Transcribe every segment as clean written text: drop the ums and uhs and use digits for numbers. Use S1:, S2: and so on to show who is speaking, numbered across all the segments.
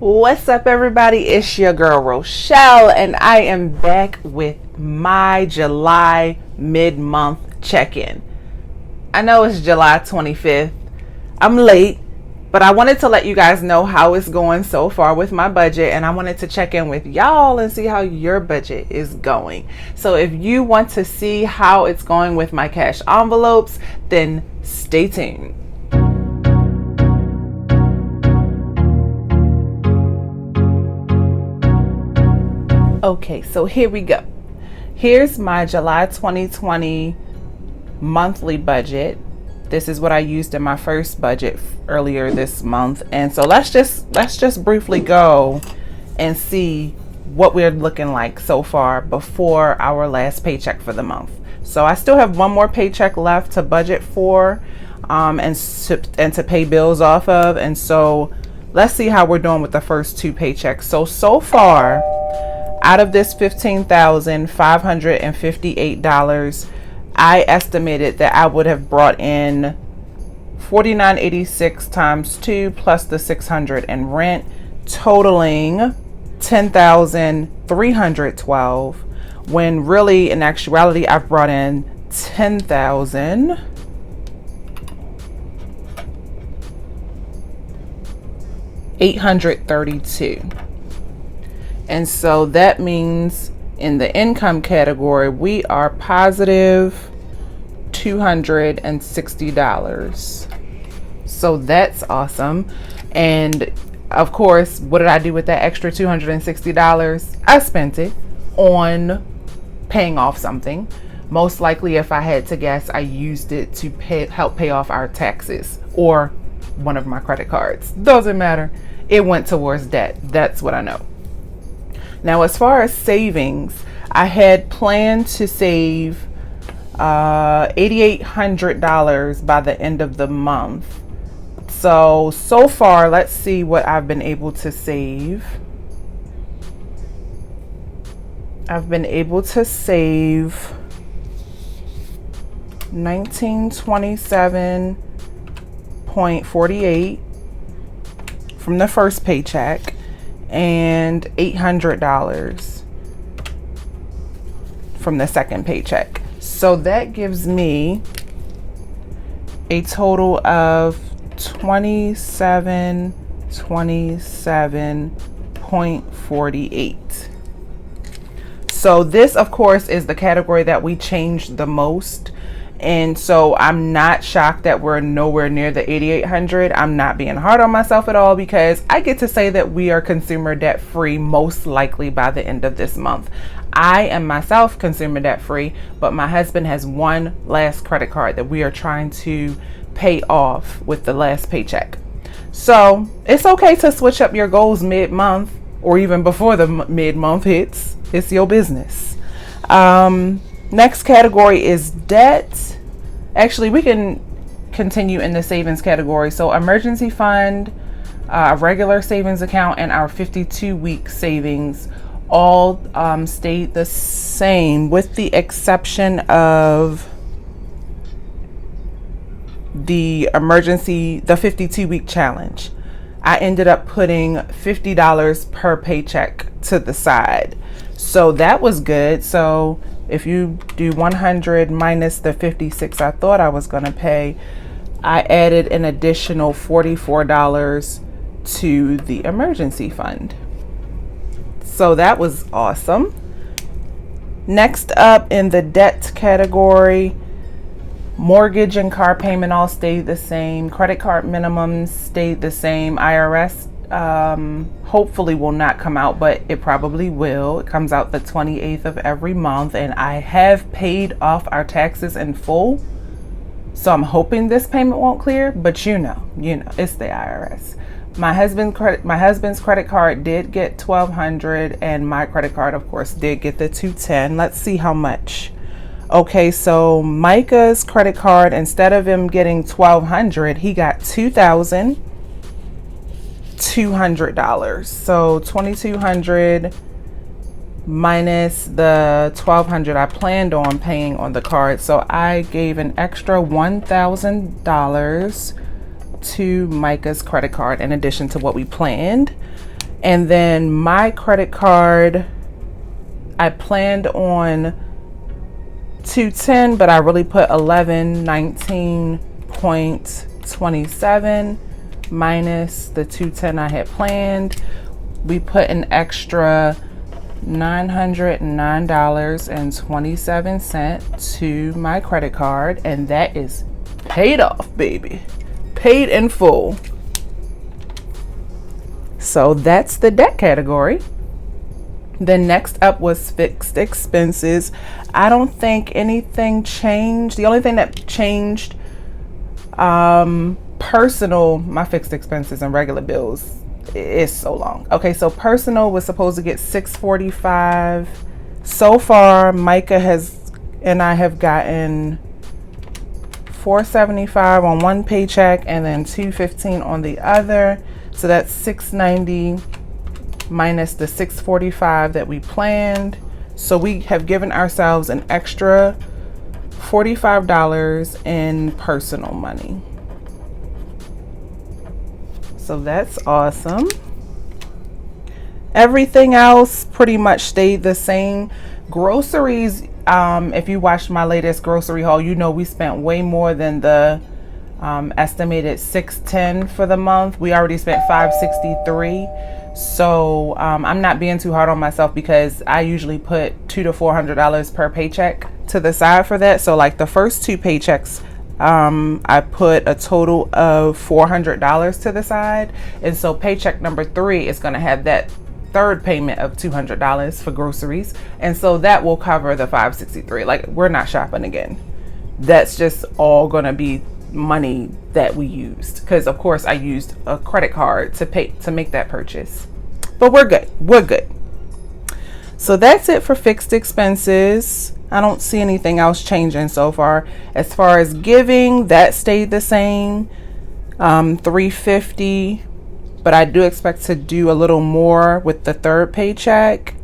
S1: What's up, everybody? It's your girl Rochelle, and I am back with my July mid-month check-in. I know it's July 25th. I'm late, but I wanted to let you guys know how it's going so far with my budget, and I wanted to check in with y'all and see how your budget is going. So if you want to see how it's going with my cash envelopes, then stay tuned. Okay, so here we go. Here's my July 2020 monthly budget. This is what I used in my first budget earlier this month. And so let's just briefly go and see what we're looking like so far before our last paycheck for the month. So I still have one more paycheck left to budget for and to pay bills off of. And so let's see how we're doing with the first two paychecks. So far, out of this $15,558, I estimated that I would have brought in $49.86 times 2 plus the $600 in rent, totaling $10,312. When really, in actuality, I've brought in $10,832. And so that means in the income category, we are positive $260. So that's awesome. And of course, what did I do with that extra $260? I spent it on paying off something. Most likely, if I had to guess, I used it to help pay off our taxes or one of my credit cards. Doesn't matter. It went towards debt. That's what I know. Now, as far as savings, I had planned to save $8,800 by the end of the month. So far, let's see what I've been able to save. I've been able to save $1927.48 from the first paycheck, and $800 from the second paycheck. So that gives me a total of $2727.48. So this, of course, is the category that we changed the most. And so I'm not shocked that we're nowhere near the $8,800. I'm not being hard on myself at all, because I get to say that we are consumer debt free most likely by the end of this month. I am myself consumer debt free, but my husband has one last credit card that we are trying to pay off with the last paycheck. So it's okay to switch up your goals mid-month or even before the mid-month hits. It's your business. Next category is debt. Actually, we can continue in the savings category. So emergency fund, a regular savings account, and our 52-week savings all stayed the same, with the exception of the 52-week challenge. I ended up putting $50 per paycheck to the side. So that was good. So if you do 100 minus the 56 I thought I was going to pay, I added an additional $44 to the emergency fund. So that was awesome. Next up in the debt category, mortgage and car payment all stayed the same. Credit card minimums stayed the same. IRS hopefully will not come out, but it probably will. It comes out the 28th of every month, and I have paid off our taxes in full. So I'm hoping this payment won't clear, but you know, it's the IRS. My husband's credit card did get $1,200, and my credit card, of course, did get the $210. Let's see how much. Okay, so Micah's credit card, instead of him getting $1,200, he got $2,200. So $2,200 minus the $1,200 I planned on paying on the card. So I gave an extra $1,000 to Micah's credit card in addition to what we planned. And then my credit card, I planned on 210, but I really put 1119.27 minus the 210 I had planned. We put an extra $909.27 to my credit card, and that is paid off, baby. Paid in full. So that's the debt category. Then next up was fixed expenses. I don't think anything changed. The only thing that changed, personal, my fixed expenses and regular bills is so long. Okay, so personal was supposed to get $645. So far, Micah and I have gotten $475 on one paycheck and then $215 on the other. So that's $690 minus the $645 that we planned. So we have given ourselves an extra $45 in personal money. So that's awesome. Everything else pretty much stayed the same. Groceries, if you watched my latest grocery haul, you know we spent way more than the estimated $610 for the month. We already spent $563. So I'm not being too hard on myself because I usually put $200 to $400 per paycheck to the side for that. So like the first two paychecks, I put a total of $400 to the side, and so paycheck number 3 is going to have that third payment of $200 for groceries, and so that will cover the $563. Like, we're not shopping again. That's just all going to be money that we used, because of course I used a credit card to make that purchase. But we're good. So that's it for fixed expenses. I don't see anything else changing so far. As far as giving, that stayed the same, $350, but I do expect to do a little more with the third paycheck.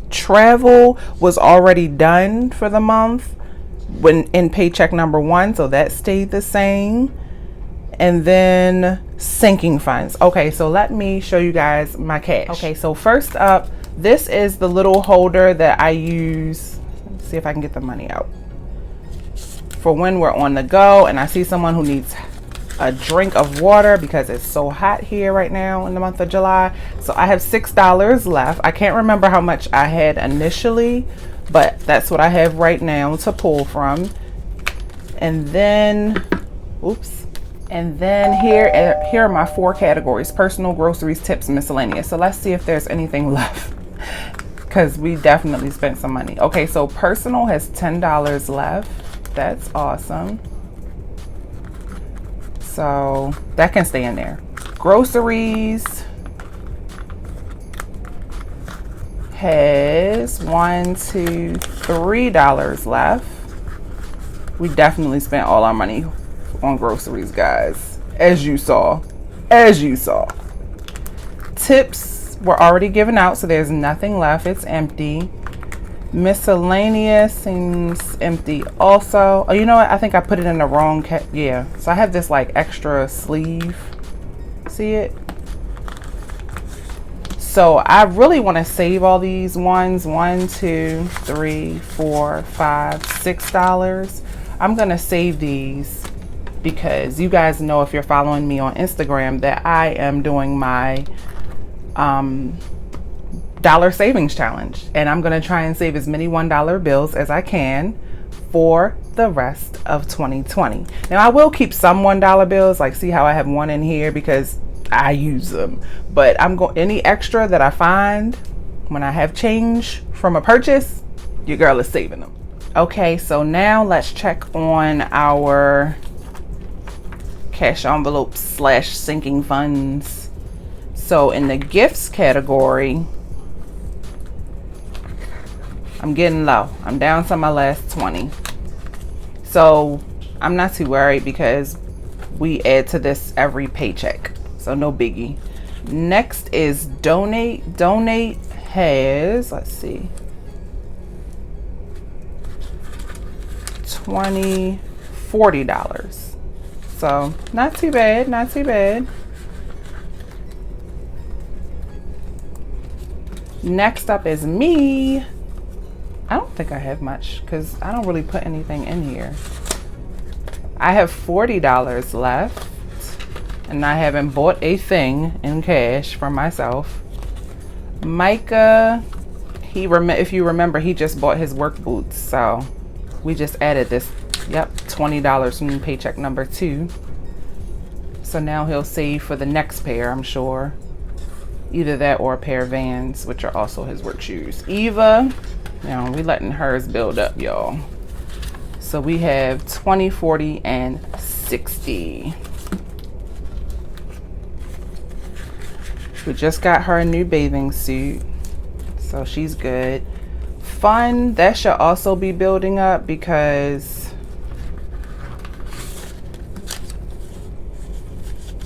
S1: Travel was already done for the month when in paycheck number 1, so that stayed the same. And then sinking funds. Okay, so let me show you guys my cash. Okay, so first up, this is the little holder that I use. Let's see if I can get the money out. For when we're on the go and I see someone who needs a drink of water because it's so hot here right now in the month of July. So I have $6 left. I can't remember how much I had initially, but that's what I have right now to pull from. And then, here are my 4 categories: personal, groceries, tips, miscellaneous. So let's see if there's anything left, because we definitely spent some money. Okay, so personal has $10 left. That's awesome. So that can stay in there. Groceries has $3 left. We definitely spent all our money on groceries, guys, as you saw. Tips were already given out, so there's nothing left. It's empty. Miscellaneous seems empty also. Oh, you know what? I think I put it in the wrong yeah. So I have this like extra sleeve. See it? So I really want to save all these ones. $1, $2, $3, $4, $5, $6. I'm gonna save these because you guys know, if you're following me on Instagram, that I am doing my dollar savings challenge, and I'm gonna try and save as many $1 bills as I can for the rest of 2020. Now I will keep some $1 bills, like see how I have one in here because I use them, but any extra that I find when I have change from a purchase, your girl is saving them. Okay, so now let's check on our cash envelopes / sinking funds. So in the gifts category, I'm getting low. I'm down to my last 20. So I'm not too worried because we add to this every paycheck. So no biggie. Next is donate. Donate has, let's see, $40. So not too bad. Next up is me. I don't think I have much because I don't really put anything in here. I have $40 left, and I haven't bought a thing in cash for myself. Micah, if you remember, he just bought his work boots, so we just added this. Yep, $20 from paycheck number 2. So now he'll save for the next pair, I'm sure. Either that or a pair of Vans, which are also his work shoes. Eva, now we letting hers build up, y'all. So we have 20, 40, and 60. We just got her a new bathing suit, so she's good. Fun, that should also be building up because,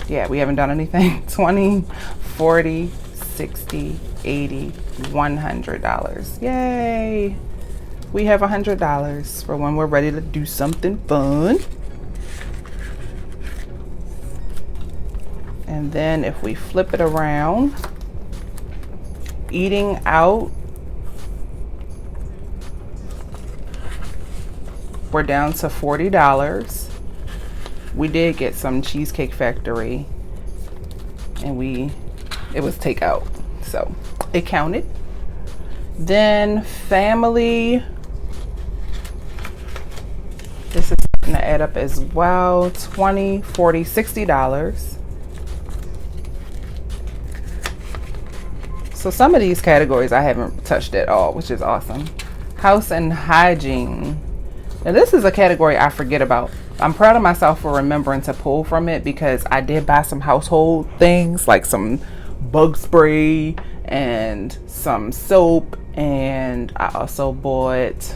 S1: yeah, we haven't done anything. 20, 40, 60, 80, $100. Yay! We have $100 for when we're ready to do something fun. And then if we flip it around, eating out, we're down to $40. We did get some Cheesecake Factory, and it was takeout, so it counted. Then family, this is going to add up as well. 20, 40, $60. So some of these categories I haven't touched at all, which is awesome. House and hygiene. Now this is a category I forget about. I'm proud of myself for remembering to pull from it because I did buy some household things like some bug spray and some soap, and I also bought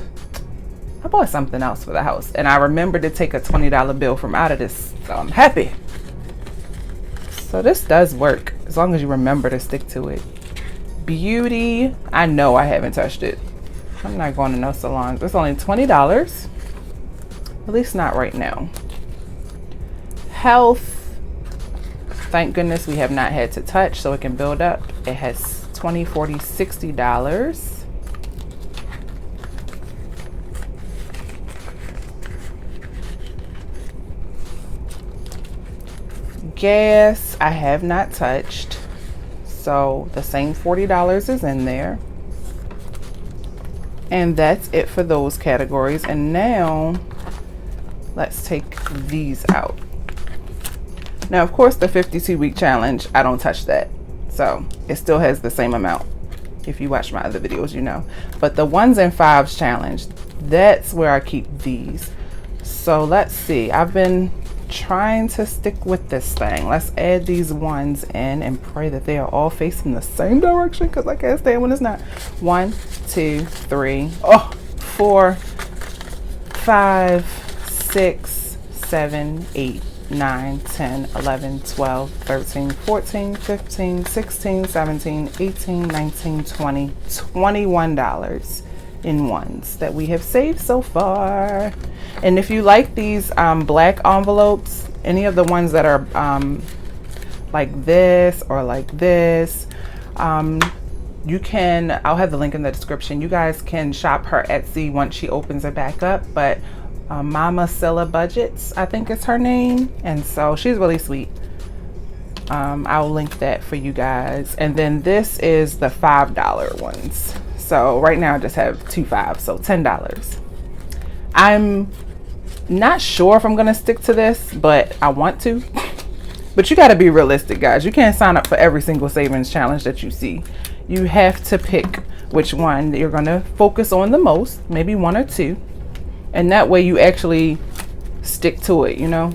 S1: something else for the house, and I remembered to take a $20 bill from out of this, so I'm happy. So this does work as long as you remember to stick to it. Beauty, I know I haven't touched it. I'm not going to no salons. It's only $20, at least not right now. Health, thank goodness we have not had to touch, so it can build up. It has 20, 40, $60. Gas, I have not touched, so the same $40 is in there. And that's it for those categories. And now let's take these out. Now, of course, the 52-week challenge, I don't touch that, so it still has the same amount. If you watch my other videos, you know. But the 1s and 5s challenge, that's where I keep these. So let's see, I've been trying to stick with this thing. Let's add these 1s in and pray that they are all facing the same direction, because I can't stand when it's not. 1, 2, 3, 4, 5, 6, 7, 8, 9, 10, 11, 12, 13, 14, 15, 16, 17, 18, 19, 20, $21 in 1s that we have saved so far. And if you like these black envelopes, any of the ones that are like this or like this, you can, I'll have the link in the description. You guys can shop her Etsy once she opens it back up. But Mama Silla Budgets, I think is her name, and so she's really sweet. I'll link that for you guys. And then this is the $5 ones. So right now I just have 2 5s, so $10. I'm not sure if I'm gonna stick to this, but I want to. But you got to be realistic, guys. You can't sign up for every single savings challenge that you see. You have to pick which one you're gonna focus on the most, maybe 1 or 2, and that way you actually stick to it, you know.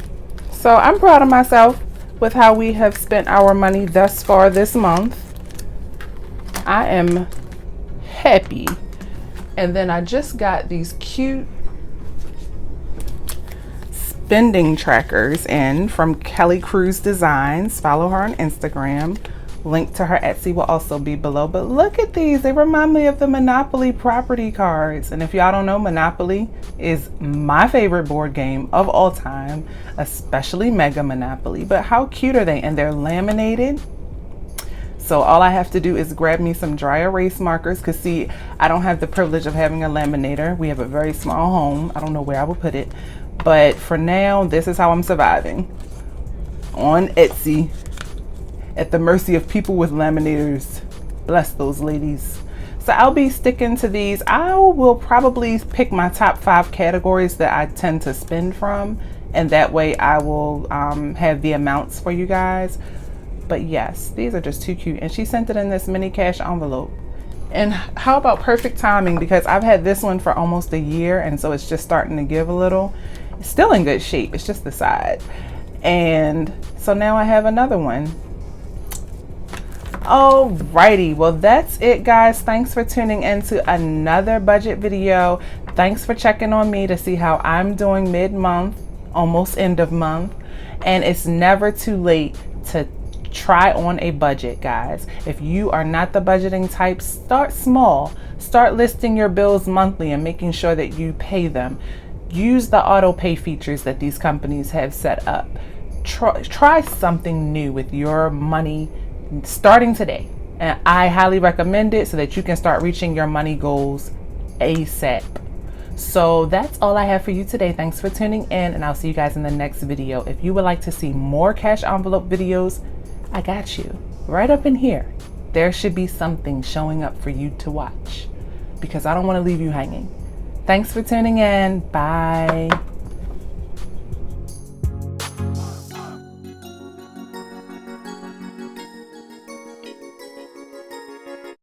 S1: So I'm proud of myself with how we have spent our money thus far this month. I am happy. And then I just got these cute spending trackers in from Kelly Cruz Designs. Follow her on Instagram. Link to her Etsy will also be below. But look at these. They remind me of the Monopoly property cards. And if y'all don't know, Monopoly is my favorite board game of all time, especially Mega Monopoly. But how cute are they? And they're laminated. So all I have to do is grab me some dry erase markers, because see, I don't have the privilege of having a laminator. We have a very small home. I don't know where I will put it. But for now, this is how I'm surviving. On Etsy, at the mercy of people with laminators. Bless those ladies. So I'll be sticking to these. I will probably pick my top 5 categories that I tend to spend from, and that way I will have the amounts for you guys. But yes, these are just too cute. And she sent it in this mini cash envelope. And how about perfect timing, because I've had this one for almost a year, and so it's just starting to give a little. It's still in good shape, it's just the side. And so now I have another one. Alrighty, well that's it guys. Thanks for tuning in to another budget video. Thanks for checking on me to see how I'm doing mid-month, almost end of month. And it's never too late to try on a budget, guys. If you are not the budgeting type, start small. Start listing your bills monthly and making sure that you pay them. Use the auto pay features that these companies have set up. Try something new with your money starting today, and I highly recommend it so that you can start reaching your money goals ASAP. So that's all I have for you today. Thanks for tuning in, and I'll see you guys in the next video. If you would like to see more cash envelope videos, I got you right up in here. There should be something showing up for you to watch, because I don't want to leave you hanging. Thanks for tuning in. Bye.